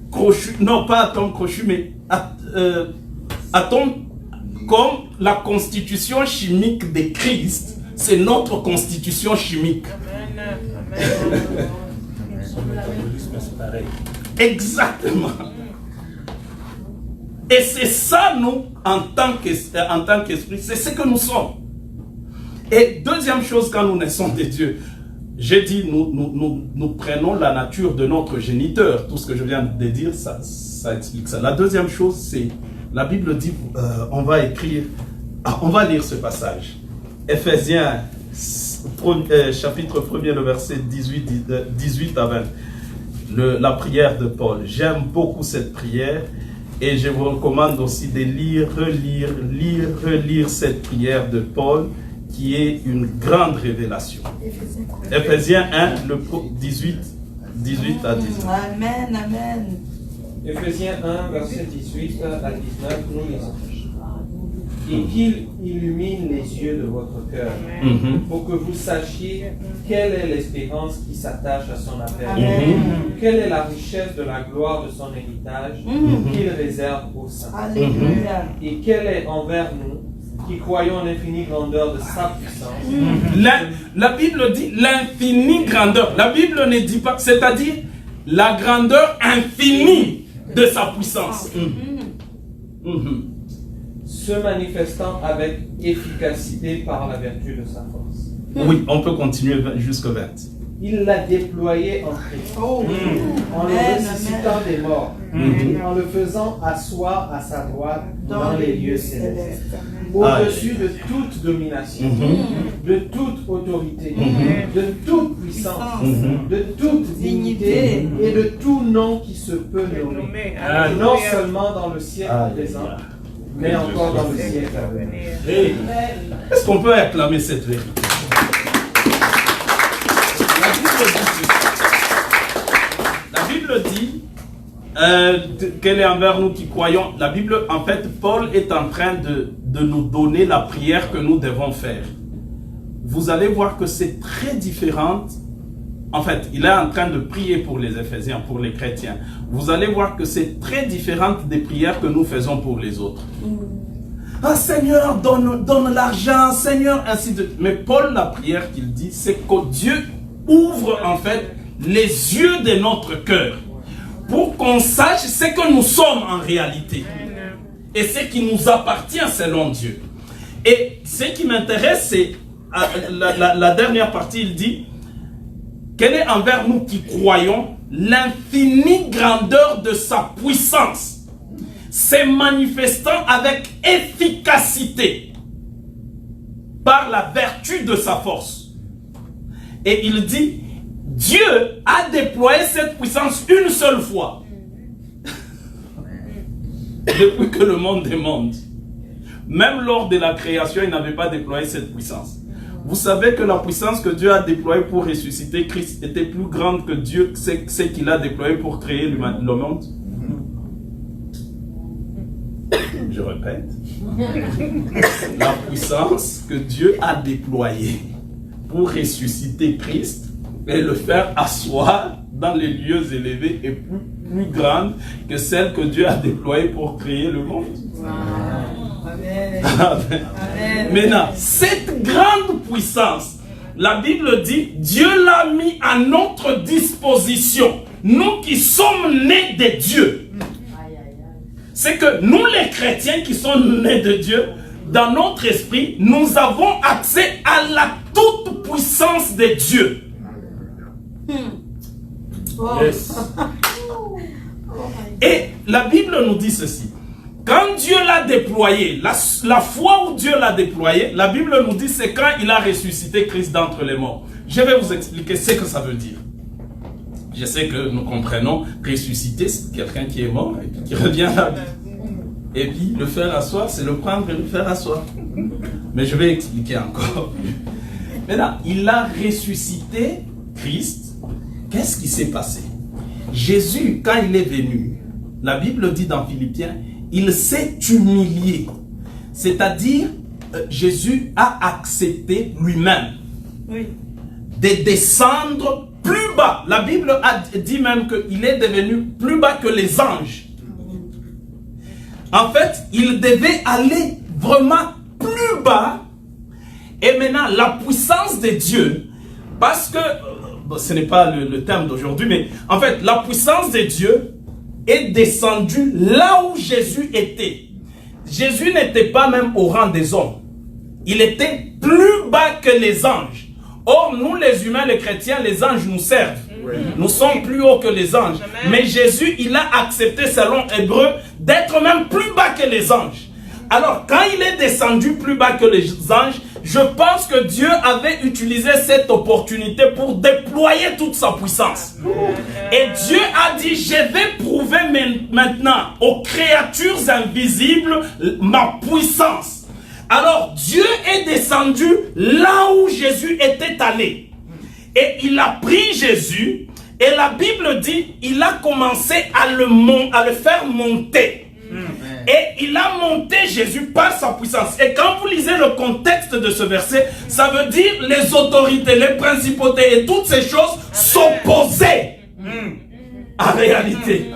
crochus. Non, pas atomes crochus, mais atomes comme la constitution chimique de Christ. C'est notre constitution chimique. Exactement. Et c'est ça, nous, en tant qu'esprit, c'est ce que nous sommes. Et deuxième chose, quand nous naissons de Dieu, j'ai dit, nous prenons la nature de notre géniteur. Tout ce que je viens de dire, ça explique ça. La deuxième chose, c'est, la Bible dit, on va lire ce passage. Ephésiens, chapitre 1er, le verset 18 à 20. La prière de Paul. J'aime beaucoup cette prière. Et je vous recommande aussi de relire cette prière de Paul, qui est une grande révélation. Ephésiens 1, le 18 à 19. Amen, amen. Ephésiens 1, verset 18 à 19, nous lisons. Et qu'il illumine les yeux de votre cœur, pour que vous sachiez quelle est l'espérance qui s'attache à son appel, quelle est la richesse de la gloire de son héritage qu'il réserve aux saints, et quelle est envers nous, qui croyons l'infinie grandeur de sa puissance. La Bible dit l'infinie grandeur. La Bible ne dit pas, c'est-à-dire la grandeur infinie de sa puissance. Se manifestant avec efficacité par la vertu de sa force. Oui, on peut continuer jusqu'au 20. Il l'a déployé en Christ, en le ressuscitant des morts, en le faisant asseoir à sa droite dans les lieux célestes, au-dessus de toute domination, de toute autorité, de toute puissance, de toute dignité et de tout nom qui se peut nommer, non seulement dans le siècle présent, mais encore dans le siècle à venir. Est-ce qu'on peut acclamer cette vérité? La Bible dit qu'elle est envers nous qui croyons. La Bible, en fait, Paul est en train de nous donner la prière que nous devons faire. Vous allez voir que c'est très différent. En fait, il est en train de prier pour les Éphésiens, pour les chrétiens. Vous allez voir que c'est très différent des prières que nous faisons pour les autres. Ah Seigneur, donne l'argent, Seigneur, ainsi de suite. Mais Paul, la prière qu'il dit, c'est que Dieu ouvre en fait les yeux de notre cœur pour qu'on sache ce que nous sommes en réalité et ce qui nous appartient selon Dieu. Et ce qui m'intéresse, c'est la dernière partie, il dit qu'elle est envers nous qui croyons l'infinie grandeur de sa puissance, se manifestant avec efficacité par la vertu de sa force. Et il dit, Dieu a déployé cette puissance une seule fois. Depuis que le monde est monde. Même lors de la création, il n'avait pas déployé cette puissance. Vous savez que la puissance que Dieu a déployée pour ressusciter Christ était plus grande que Dieu, ce qu'il a déployé pour créer le monde. Je répète. La puissance que Dieu a déployée pour ressusciter Christ et le faire asseoir dans les lieux élevés est plus grande que celle que Dieu a déployée pour créer le monde. Amen. Amen. Amen. Maintenant, cette grande puissance, la Bible dit, Dieu l'a mis à notre disposition. Nous qui sommes nés de Dieu. C'est que nous les chrétiens qui sommes nés de Dieu, dans notre esprit, nous avons accès à la toute puissance de Dieu. Yes. Et la Bible nous dit ceci. Quand Dieu l'a déployé, la fois où Dieu l'a déployé, la Bible nous dit c'est quand il a ressuscité Christ d'entre les morts. Je vais vous expliquer ce que ça veut dire. Je sais que nous comprenons ressusciter, c'est quelqu'un qui est mort et puis qui revient à la vie. Et puis le faire asseoir, c'est le prendre et le faire asseoir. Mais je vais expliquer encore. Maintenant, il a ressuscité Christ. Qu'est-ce qui s'est passé? Jésus, quand il est venu, la Bible dit dans Philippiens, il s'est humilié. C'est-à-dire, Jésus a accepté lui-même de descendre plus bas. La Bible a dit même qu'il est devenu plus bas que les anges. En fait, il devait aller vraiment plus bas. Et maintenant, la puissance de Dieu, parce que, ce n'est pas le terme d'aujourd'hui, mais en fait, la puissance de Dieu est descendue là où Jésus était. Jésus n'était pas même au rang des hommes. Il était plus bas que les anges. Or, nous les humains, les chrétiens, les anges nous servent. Oui. Nous sommes plus hauts que les anges. Amen. Mais Jésus, il a accepté, selon Hébreu, d'être même plus bas que les anges. Alors, quand il est descendu plus bas que les anges, je pense que Dieu avait utilisé cette opportunité pour déployer toute sa puissance. Et Dieu a dit, je vais prouver maintenant aux créatures invisibles ma puissance. Alors, Dieu est descendu là où Jésus était allé. Et il a pris Jésus, et la Bible dit, il a commencé à le faire monter. Et il a monté Jésus par sa puissance. Et quand vous lisez le contexte de ce verset, ça veut dire les autorités, les principautés et toutes ces choses s'opposaient en réalité.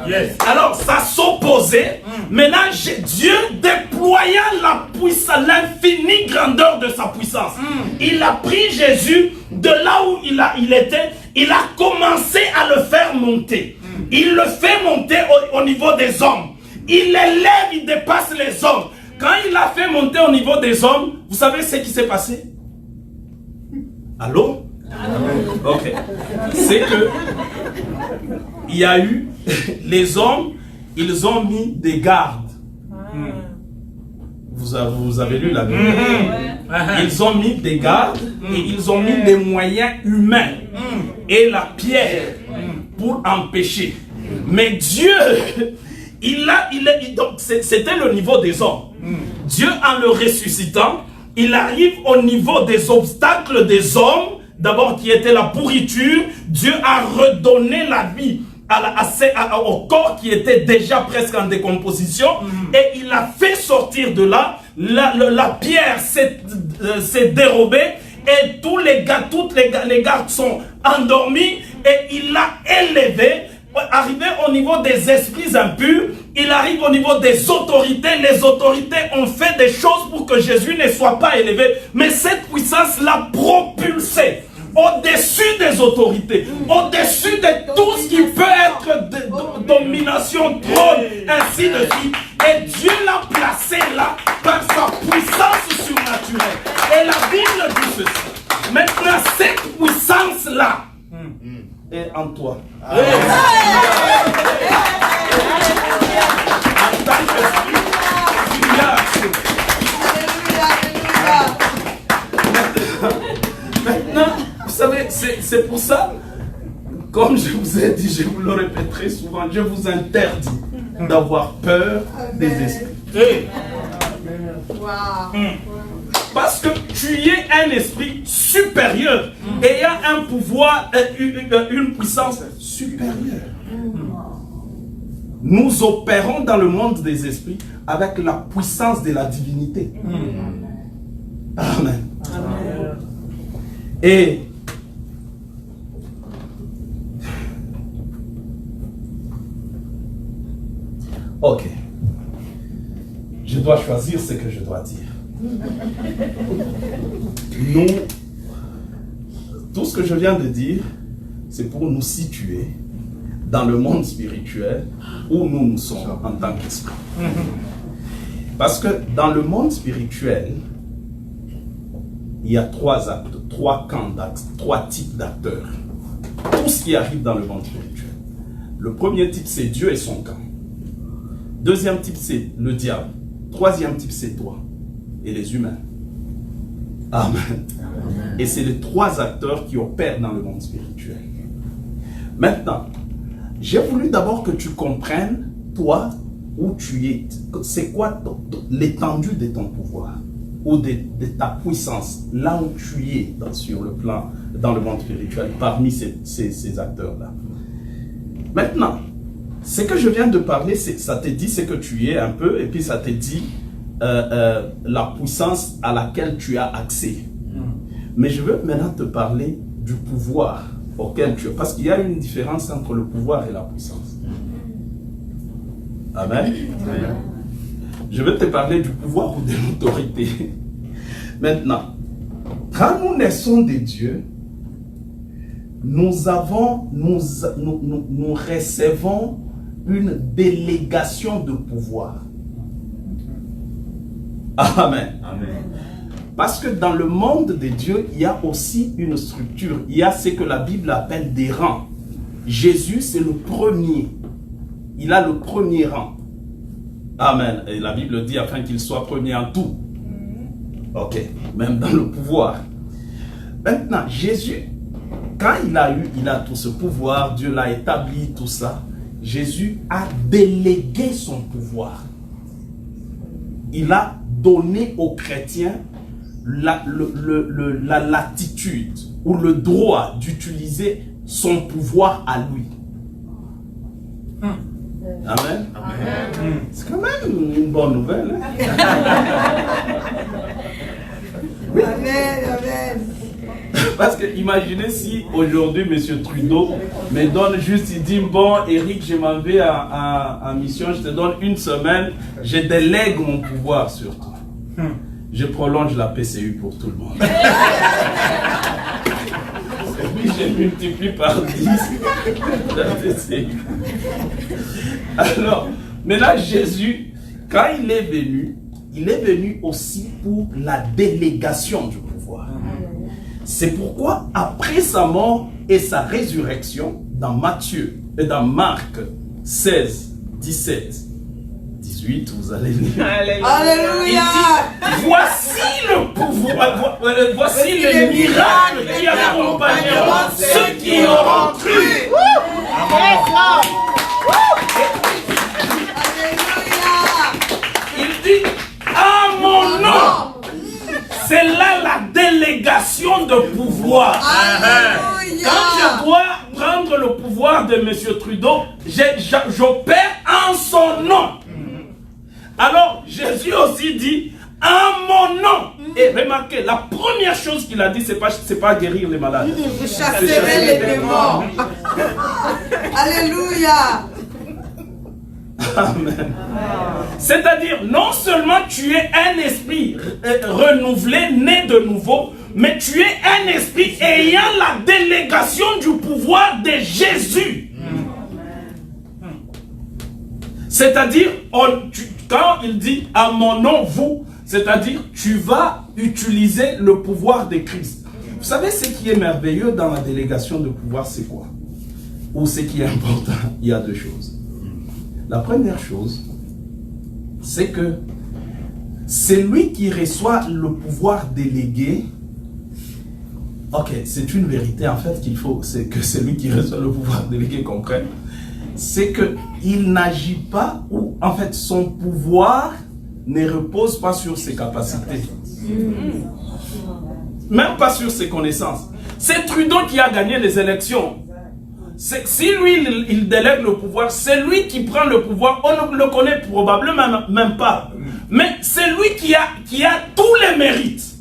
Alors ça s'opposait. Maintenant Dieu déploya la puissance, l'infinie grandeur de sa puissance. Il a pris Jésus de là où il était. Il a commencé à le faire monter. Il le fait monter au niveau des hommes. Il élève, il dépasse les hommes. Quand il l'a fait monter au niveau des hommes, vous savez ce qui s'est passé? Allô? Ok. C'est que il y a eu les hommes, ils ont mis des gardes. Vous avez lu la Bible. Ils ont mis des gardes et ils ont mis des moyens humains et la pierre pour empêcher. Mais Dieu, donc c'était le niveau des hommes. Dieu, en le ressuscitant, il arrive au niveau des obstacles des hommes, d'abord qui était la pourriture. Dieu a redonné la vie au corps qui était déjà presque en décomposition, et il a fait sortir de là, la pierre s'est dérobée, et toutes les gardes sont endormis, et il l'a élevé. Arrivé au niveau des esprits impurs, il arrive au niveau des autorités. Les autorités ont fait des choses pour que Jésus ne soit pas élevé. Mais cette puissance l'a propulsé au-dessus des autorités, au-dessus de tout ce qui peut être de domination, trône, ainsi de suite. Et Dieu l'a placé là par sa puissance surnaturelle. Et la Bible dit ceci. Maintenant, cette puissance-là est en toi. En tant qu'esprit, tu l'as accès. Maintenant, vous savez, c'est pour ça, comme je vous ai dit, je vous le répéterai souvent, je vous interdis d'avoir peur des esprits. Parce que tu es un esprit supérieur, ayant un pouvoir, une puissance supérieure. Nous opérons dans le monde des esprits avec la puissance de la divinité. Amen. Amen. Et ok, je dois choisir ce que je dois dire. Nous, tout ce que je viens de dire, c'est pour nous situer dans le monde spirituel où nous sommes en tant qu'esprit. Parce que dans le monde spirituel, il y a trois actes, trois camps d'actes, trois types d'acteurs. Tout ce qui arrive dans le monde spirituel. Le premier type, c'est Dieu et son camp. Deuxième type, c'est le diable. Troisième type, c'est toi et les humains. Amen. Et c'est les 3 acteurs qui opèrent dans le monde spirituel. Maintenant, j'ai voulu d'abord que tu comprennes, toi, où tu es. C'est quoi l'étendue de ton pouvoir ou de ta puissance, là où tu es sur le plan, dans le monde spirituel, parmi ces acteurs-là. Maintenant, ce que je viens de parler, ça te dit ce que tu es un peu, et puis ça te dit la puissance à laquelle tu as accès. Mais je veux maintenant te parler du pouvoir auquel tu es, parce qu'il y a une différence entre le pouvoir et la puissance. Amen. Amen. Je veux te parler du pouvoir ou de l'autorité. Maintenant, quand nous naissons de Dieu, nous recevons une délégation de pouvoir. Amen. Amen. Parce que dans le monde de Dieu, il y a aussi une structure. Il y a ce que la Bible appelle des rangs. Jésus, c'est le premier. Il a le premier rang. Amen. Et la Bible dit afin qu'il soit premier en tout. Ok. Même dans le pouvoir. Maintenant, Jésus, quand il a tout ce pouvoir, Dieu l'a établi, tout ça, Jésus a délégué son pouvoir. Il a donné aux chrétiens la latitude ou le droit d'utiliser son pouvoir à lui. Amen. Amen. C'est quand même une bonne nouvelle. Hein? Oui. Amen. Amen. Parce que imaginez si aujourd'hui M. Trudeau me donne juste, il dit bon Eric, je m'en vais en mission, je te donne 1 semaine, je délègue mon pouvoir sur toi. Je prolonge la PCU pour tout le monde. Et puis je multiplie par 10 la PCU. Alors, maintenant Jésus, quand il est venu aussi pour la délégation du pouvoir. C'est pourquoi, après sa mort et sa résurrection, dans Matthieu et dans Marc 16, 17, 18, vous allez lire. Alléluia! Voici le pouvoir, voici les miracles qui accompagneront ceux qui auront cru. Il dit, à mon nom. C'est là la délégation de pouvoir. Alléluia. Quand je dois prendre le pouvoir de M. Trudeau, j'opère en son nom. Alors, Jésus aussi dit, en mon nom. Et remarquez, la première chose qu'il a dit, c'est pas guérir les malades. Vous chasserez les démons. Alléluia. Amen. C'est-à-dire, non seulement tu es un esprit renouvelé, né de nouveau, mais tu es un esprit ayant la délégation du pouvoir de Jésus. C'est-à-dire, quand il dit à mon nom, vous, c'est-à-dire, tu vas utiliser le pouvoir de Christ. Vous savez ce qui est merveilleux dans la délégation de pouvoir, c'est quoi? Ou ce qui est important? Il y a 2 choses. La première chose, c'est que c'est lui qui reçoit le pouvoir délégué. Ok, c'est une vérité en fait qu'il faut, c'est que c'est lui qui reçoit le pouvoir délégué comprenne. C'est qu'il n'agit pas, ou en fait son pouvoir ne repose pas sur ses capacités. Même pas sur ses connaissances. C'est Trudeau qui a gagné les élections. Si lui, il délègue le pouvoir, c'est lui qui prend le pouvoir. On ne le connaît probablement même pas. Mais c'est lui qui a tous les mérites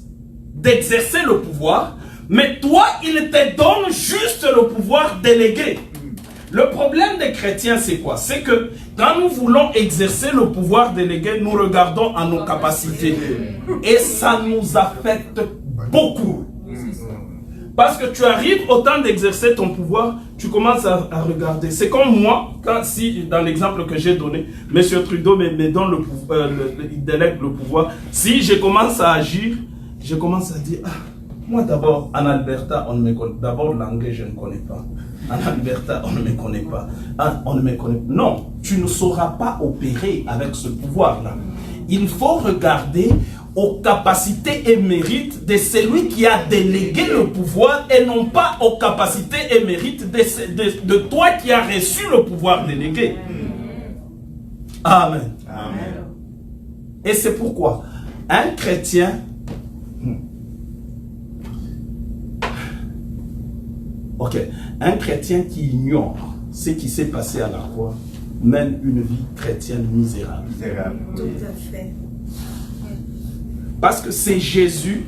d'exercer le pouvoir. Mais toi, il te donne juste le pouvoir délégué. Le problème des chrétiens, c'est quoi? C'est que quand nous voulons exercer le pouvoir délégué, nous regardons à nos capacités. Et ça nous affecte beaucoup. Parce que tu arrives au temps d'exercer ton pouvoir, tu commences à regarder. C'est comme moi, si dans l'exemple que j'ai donné, M. Trudeau me donne le pouvoir, il délègue le pouvoir. Si je commence à agir, je commence à dire, moi d'abord, en Alberta, on ne me connaît pas. D'abord, l'anglais, je ne connais pas. En Alberta, on ne me connaît pas. On ne me connaît pas. Non, tu ne sauras pas opérer avec ce pouvoir-là. Il faut regarder aux capacités et mérites de celui qui a délégué le pouvoir et non pas aux capacités et mérites de toi qui as reçu le pouvoir délégué. Amen. Amen. Et c'est pourquoi un chrétien un chrétien qui ignore ce qui s'est passé à la croix mène une vie chrétienne misérable. Tout à fait. Parce que c'est Jésus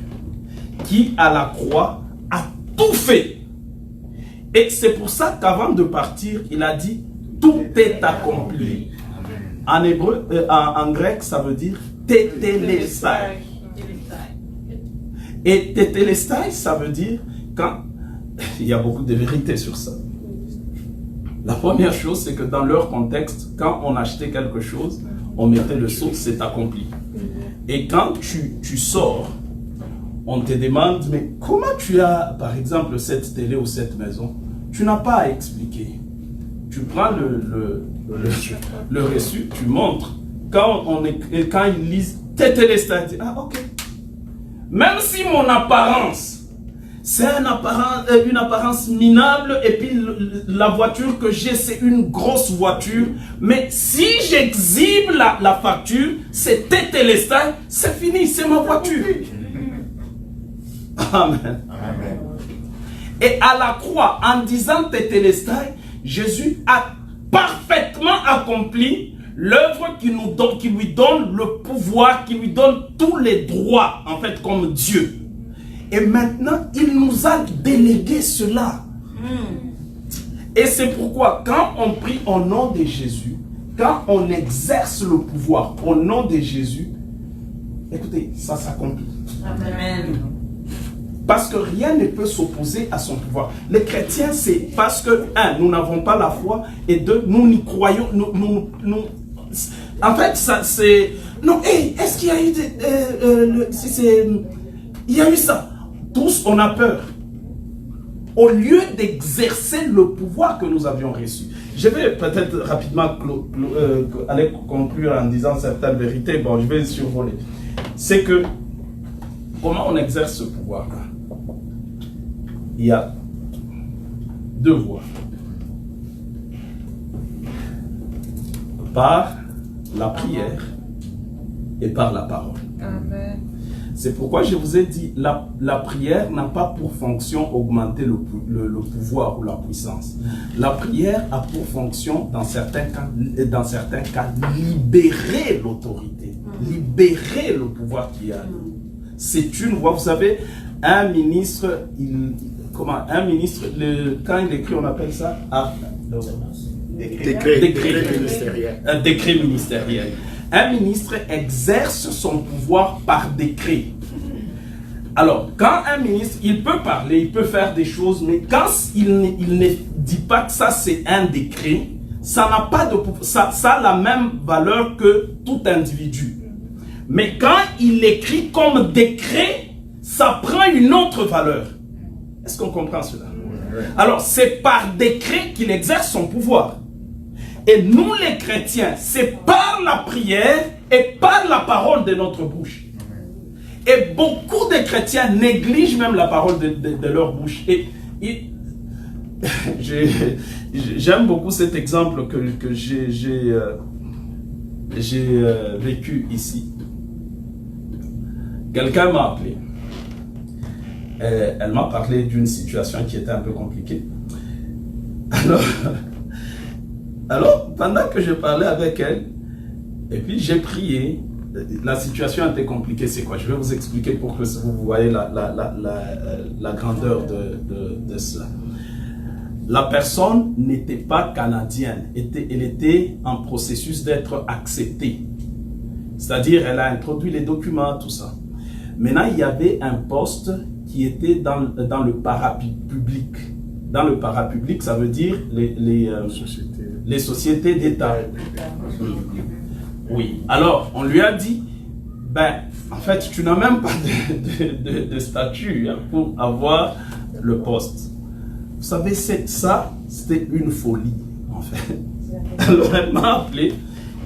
qui, à la croix, a tout fait. Et c'est pour ça qu'avant de partir, il a dit « Tout est accompli ». En hébreu, en grec, ça veut dire « tétélestai ». Et tétélestai, ça veut dire quand... Il y a beaucoup de vérités sur ça. La première chose, c'est que dans leur contexte, quand on achetait quelque chose, on mettait le sceau, c'est accompli. Et quand tu sors, on te demande, mais comment tu as, par exemple, cette télé ou cette maison? Tu n'as pas à expliquer. Tu prends le reçu, tu montres. Quand ils lisent, tétélestai, dit, ah ok. Même si mon apparence, c'est une apparence minable, et puis la voiture que j'ai, c'est une grosse voiture. Mais si j'exhibe la facture, c'est tétélestai, c'est fini, c'est ma voiture. Amen. Amen. Et à la croix, en disant tétélestai, Jésus a parfaitement accompli l'œuvre qui lui donne le pouvoir, qui lui donne tous les droits, en fait, comme Dieu. Et maintenant, il nous a délégué cela. Et c'est pourquoi, quand on prie au nom de Jésus, quand on exerce le pouvoir au nom de Jésus, écoutez, ça s'accomplit. Amen. Parce que rien ne peut s'opposer à son pouvoir. Les chrétiens, c'est parce que, un, nous n'avons pas la foi, et deux, nous n'y croyons. En fait, ça c'est... Non, est-ce qu'il y a eu... il y a eu ça. Tous, on a peur. Au lieu d'exercer le pouvoir que nous avions reçu. Je vais peut-être rapidement aller conclure en disant certaines vérités. Bon, je vais survoler. C'est que, comment on exerce ce pouvoir-là? Il y a deux voies. Par la prière et par la parole. Amen. C'est pourquoi je vous ai dit, la prière n'a pas pour fonction augmenter le pouvoir ou la puissance. La prière a pour fonction, dans certains cas, libérer l'autorité, libérer le pouvoir qu'il y a. C'est une voie. Vous savez, un ministre, quand il écrit, on appelle ça décret ministériel. Un décret ministériel. Un ministre exerce son pouvoir par décret. Alors, quand un ministre, il peut parler, il peut faire des choses, mais quand il ne dit pas que ça c'est un décret, ça n'a pas de ça a la même valeur que tout individu. Mais quand il écrit comme décret, ça prend une autre valeur. Est-ce qu'on comprend cela? Alors, c'est par décret qu'il exerce son pouvoir. Et nous les chrétiens, c'est par la prière et par la parole de notre bouche. Et beaucoup de chrétiens négligent même la parole de leur bouche. Et j'aime beaucoup cet exemple que j'ai vécu ici. Quelqu'un m'a appelé. Elle m'a parlé d'une situation qui était un peu compliquée. Alors, pendant que je parlais avec elle, et puis j'ai prié, la situation était compliquée, c'est quoi? Je vais vous expliquer pour que vous voyez la grandeur de cela. La personne n'était pas canadienne, elle était en processus d'être acceptée. C'est-à-dire, elle a introduit les documents, tout ça. Maintenant, il y avait un poste qui était dans le parapublic. Dans le parapublic, ça veut dire les sociétés d'État. Oui. Alors, on lui a dit, en fait, tu n'as même pas de statut pour avoir le poste. Vous savez, ça, c'était une folie, en fait. Alors, elle m'a appelé.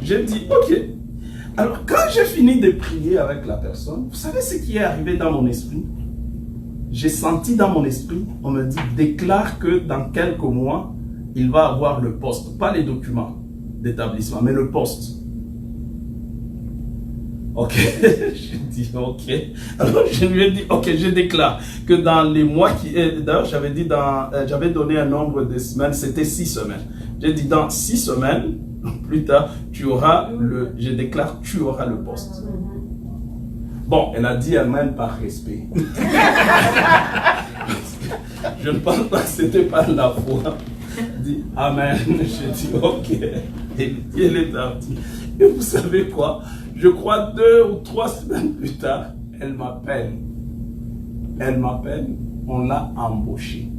J'ai dit, ok. Alors, quand j'ai fini de prier avec la personne, vous savez ce qui est arrivé dans mon esprit? J'ai senti dans mon esprit, on me dit, déclare que dans quelques mois, il va avoir le poste, pas les documents d'établissement, mais le poste. Ok, j'ai dit ok. Alors je lui ai dit ok, je déclare que dans les mois qui... D'ailleurs j'avais dit j'avais donné un nombre de semaines, c'était 6 semaines. J'ai dit dans 6 semaines, plus tard, je déclare tu auras le poste. Bon, elle a dit amen par respect. Je ne pense pas que c'était par la foi. Elle dit amen. J'ai dit ok. Et elle est partie. Et vous savez quoi? Je crois 2 ou 3 semaines plus tard, elle m'appelle. On l'a embauchée.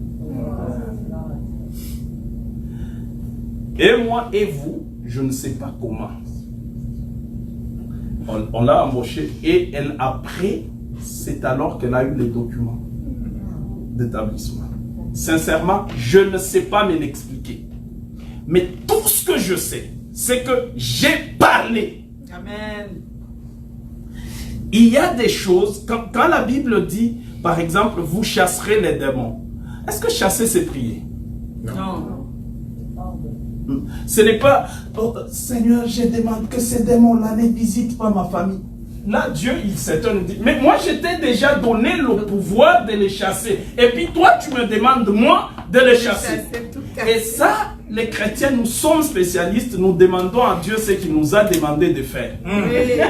Et moi et vous, je ne sais pas comment. On l'a embauchée et après, c'est alors qu'elle a eu les documents d'établissement. Sincèrement, je ne sais pas me l'expliquer. Mais tout ce que je sais, c'est que j'ai parlé. Amen. Il y a des choses, quand la Bible dit, par exemple, vous chasserez les démons. Est-ce que chasser, c'est prier? Non. Ce n'est pas, oh, Seigneur, je demande que ces démons-là ne visitent pas ma famille. Là, Dieu, il s'étonne, il dit, mais moi, je t'ai déjà donné le pouvoir de les chasser. Et puis toi, tu me demandes, moi, de les chasser. Et ça, les chrétiens, nous sommes spécialistes, nous demandons à Dieu ce qu'il nous a demandé de faire. Oui.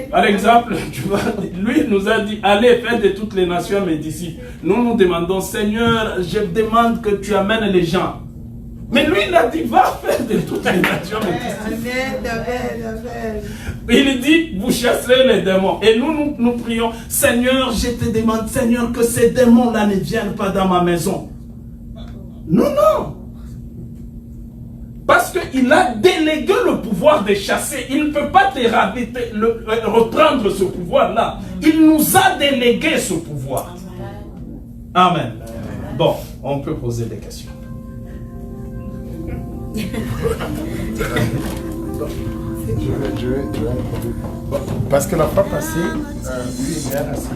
Par exemple, tu vois, lui nous a dit, allez, faites de toutes les nations mes disciples. Nous demandons, Seigneur, je demande que tu amènes les gens. Mais lui, il a dit, va faire de toutes les nations mes disciples. Amen. Il dit, vous chasserez les démons. Et nous prions, Seigneur, je te demande, Seigneur, que ces démons-là ne viennent pas dans ma maison. Non. Parce qu'il a délégué le pouvoir de chasser. Il ne peut pas reprendre ce pouvoir-là. Il nous a délégué ce pouvoir. Amen. Bon, on peut poser des questions. Parce que la fois passée, eu égard à ce que